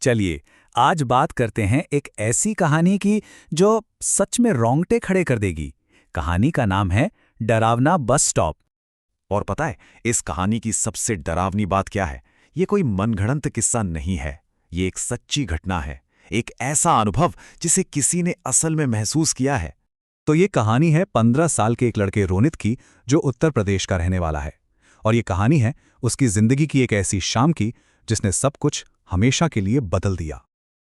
चलिए, आज बात करते हैं एक ऐसी कहानी की जो सच में रोंगटे खड़े कर देगी। कहानी का नाम है डरावना बस स्टॉप। और पता है इस कहानी की सबसे डरावनी बात क्या है? ये कोई मनगढ़ंत किस्सा नहीं है। ये एक सच्ची घटना है, एक ऐसा अनुभव जिसे किसी ने असल में महसूस किया है। तो ये कहानी है 15 साल के एक लड़के रोनित की, जो उत्तर प्रदेश का रहने वाला है। और ये कहानी है उसकी जिंदगी की एक ऐसी शाम की जिसने सब कुछ हमेशा के लिए बदल दिया।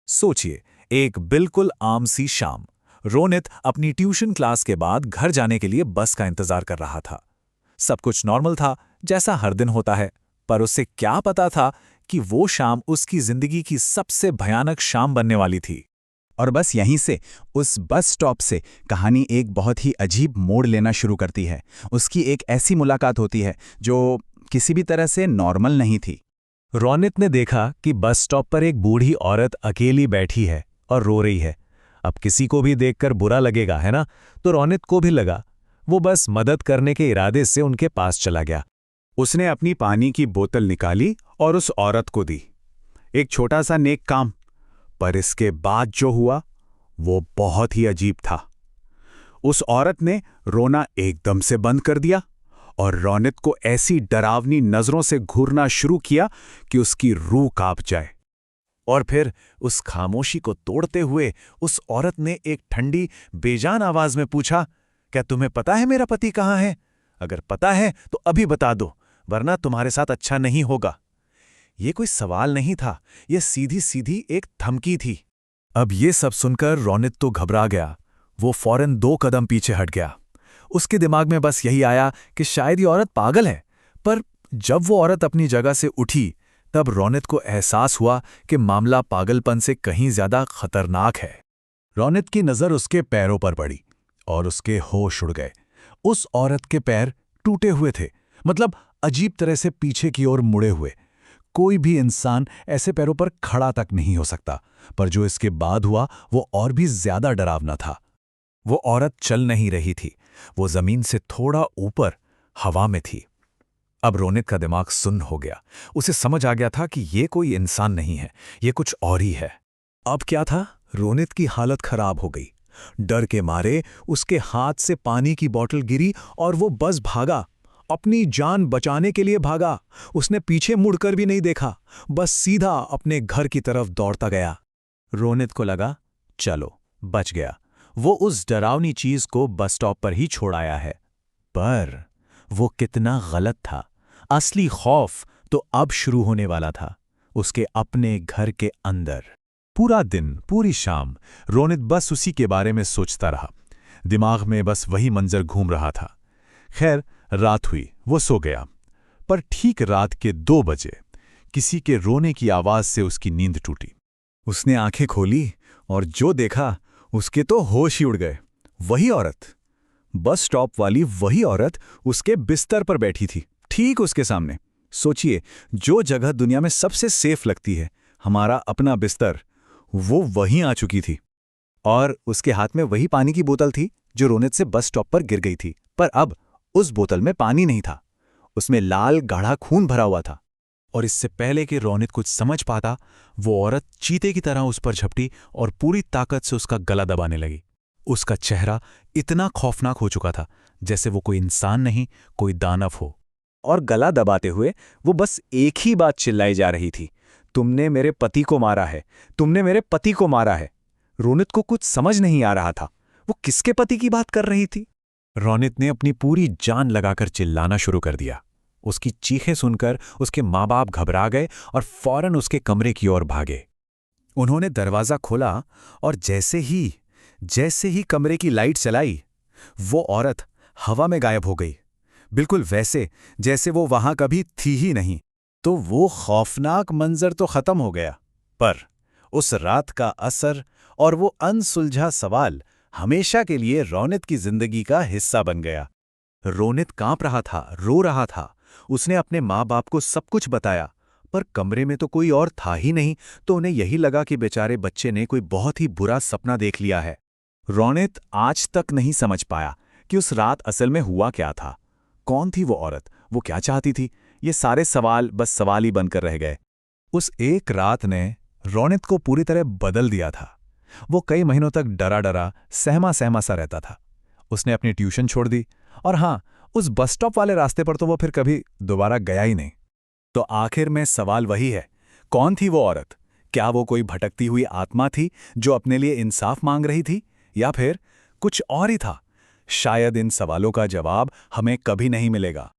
सोचिए, एक बिल्कुल आम सी शाम। रोनित अपनी ट्यूशन क्लास के बाद घर जाने के लिए बस का इंतजार कर रहा था। सब कुछ नॉर्मल था, जैसा हर दिन होता है। पर उसे क्या पता था कि वो शाम उसकी जिंदगी की सबसे भयानक शाम बनने वाली थी। और बस यहीं से, उस बस स्टॉप से कहानी एक बहुत ही अजीब मोड़ लेना शुरू करती है। उसकी एक ऐसी मुलाकात होती है जो किसी भी तरह से नॉर्मल नहीं थी। रोनित ने देखा कि बस स्टॉप पर एक बूढ़ी औरत अकेली बैठी है और रो रही है। अब किसी को भी देखकर बुरा लगेगा, है ना? तो रोनित को भी लगा। वो बस मदद करने के इरादे से उनके पास चला गया। उसने अपनी पानी की बोतल निकाली और उस औरत को दी। एक छोटा सा नेक काम, पर इसके बाद जो हुआ वो बहुत ही अजीब था। उस औरत ने रोना एकदम से बंद कर दिया और रोनित को ऐसी डरावनी नजरों से घूरना शुरू किया कि उसकी रूह कांप जाए। और फिर उस खामोशी को तोड़ते हुए उस औरत ने एक ठंडी, बेजान आवाज में पूछा, क्या तुम्हें पता है मेरा पति कहाँ है? अगर पता है तो अभी बता दो, वरना तुम्हारे साथ अच्छा नहीं होगा। ये कोई सवाल नहीं था, ये सीधी सीधी एक धमकी थी। अब ये सब सुनकर रोनित तो घबरा गया। वो फौरन 2 कदम पीछे हट गया। उसके दिमाग में बस यही आया कि शायद ये औरत पागल है। पर जब वो औरत अपनी जगह से उठी, तब रोनित को एहसास हुआ कि मामला पागलपन से कहीं ज्यादा खतरनाक है। रोनित की नजर उसके पैरों पर पड़ी और उसके होश उड़ गए। उस औरत के पैर टूटे हुए थे, मतलब अजीब तरह से पीछे की ओर मुड़े हुए। कोई भी इंसान ऐसे पैरों पर खड़ा तक नहीं हो सकता। पर जो इसके बाद हुआ वो और भी ज्यादा डरावना था। वो औरत चल नहीं रही थी, वो जमीन से थोड़ा ऊपर हवा में थी। अब रोनित का दिमाग सुन्न हो गया। उसे समझ आ गया था कि ये कोई इंसान नहीं है, ये कुछ और ही है। अब क्या था? रोनित की हालत खराब हो गई। डर के मारे उसके हाथ से पानी की बोतल गिरी और वो बस भागा। अपनी जान बचाने के लिए भागा। उसने पीछे मुड़कर भी नहीं देखा, बस सीधा अपने घर की तरफ दौड़ता गया। रोनित को लगा, चलो बच गया। वो उस डरावनी चीज को बस स्टॉप पर ही छोड़ आया है। पर वो कितना गलत था। असली खौफ तो अब शुरू होने वाला था, उसके अपने घर के अंदर। पूरा दिन, पूरी शाम रोनित बस उसी के बारे में सोचता रहा। दिमाग में बस वही मंजर घूम रहा था। खैर, रात हुई, वो सो गया। पर ठीक रात के 2 बजे किसी के रोने की आवाज से उसकी नींद टूटी। उसने आंखें खोली और जो देखा उसके तो होश ही उड़ गए। वही औरत, बस स्टॉप वाली वही औरत उसके बिस्तर पर बैठी थी, ठीक उसके सामने। सोचिए, जो जगह दुनिया में सबसे सेफ लगती है, हमारा अपना बिस्तर, वो वहीं आ चुकी थी। और उसके हाथ में वही पानी की बोतल थी जो रोनित से बस स्टॉप पर गिर गई थी। पर अब उस बोतल में पानी नहीं था, उसमें लाल गाढ़ा खून भरा हुआ था। और इससे पहले कि रोनित कुछ समझ पाता, वो औरत चीते की तरह उस पर झपटी और पूरी ताकत से उसका गला दबाने लगी। उसका चेहरा इतना खौफनाक हो चुका था जैसे वो कोई इंसान नहीं, कोई दानव हो। और गला दबाते हुए वो बस एक ही बात चिल्लाई जा रही थी, तुमने मेरे पति को मारा है, तुमने मेरे पति को मारा है। रोनित को कुछ समझ नहीं आ रहा था, वो किसके पति की बात कर रही थी। रोनित ने अपनी पूरी जान लगाकर चिल्लाना शुरू कर दिया। उसकी चीखें सुनकर उसके माँ बाप घबरा गए और फौरन उसके कमरे की ओर भागे। उन्होंने दरवाज़ा खोला और जैसे ही कमरे की लाइट चलाई, वो औरत हवा में गायब हो गई, बिल्कुल वैसे जैसे वो वहां कभी थी ही नहीं। तो वो खौफनाक मंजर तो खत्म हो गया, पर उस रात का असर और वो अनसुलझा सवाल हमेशा के लिए रोनित की जिंदगी का हिस्सा बन गया। रोनित कांप रहा था, रो रहा था। उसने अपने माँ बाप को सब कुछ बताया, पर कमरे में तो कोई और था ही नहीं। तो उन्हें यही लगा कि बेचारे बच्चे ने कोई बहुत ही बुरा सपना देख लिया है। रोनित आज तक नहीं समझ पाया कि उस रात असल में हुआ क्या था। कौन थी वो औरत, वो क्या चाहती थी? ये सारे सवाल बस सवाल ही बनकर रह गए। उस एक रात ने रोनित को पूरी तरह बदल दिया था। वो कई महीनों तक डरा डरा सहमा सहमा सा रहता था। उसने अपनी ट्यूशन छोड़ दी और हाँ, उस बस स्टॉप वाले रास्ते पर तो वो फिर कभी दोबारा गया ही नहीं। तो आखिर में सवाल वही है, कौन थी वो औरत? क्या वो कोई भटकती हुई आत्मा थी जो अपने लिए इंसाफ मांग रही थी, या फिर कुछ और ही था? शायद इन सवालों का जवाब हमें कभी नहीं मिलेगा।